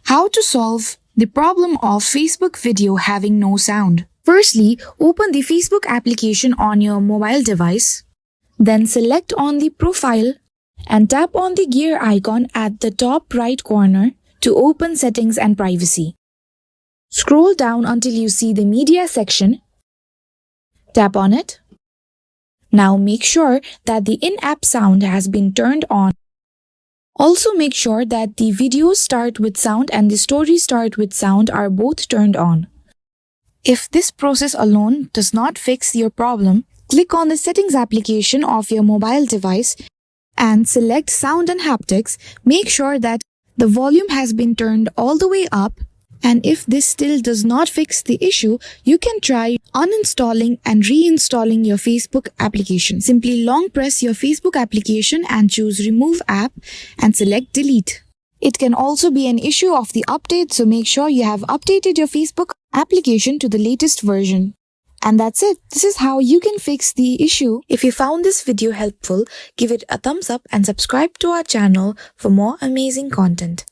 How to solve the problem of Facebook video having no sound. Firstly, open the Facebook application on your mobile device. Then select on the profile and tap on the gear icon at the top right corner to open settings and privacy. Scroll down until you see the media section. Tap on it. Now make sure that the in-app sound has been turned on. Also make sure that the videos start with sound and the stories start with sound are both turned on. If this process alone does not fix your problem, click on the settings application of your mobile device and select sound and haptics. Make sure that the volume has been turned all the way up. And if this still does not fix the issue, you can try uninstalling and reinstalling your Facebook application. Simply long press your Facebook application and choose Remove App and select Delete. It can also be an issue of the update, so make sure you have updated your Facebook application to the latest version. And that's it. This is how you can fix the issue. If you found this video helpful, give it a thumbs up and subscribe to our channel for more amazing content.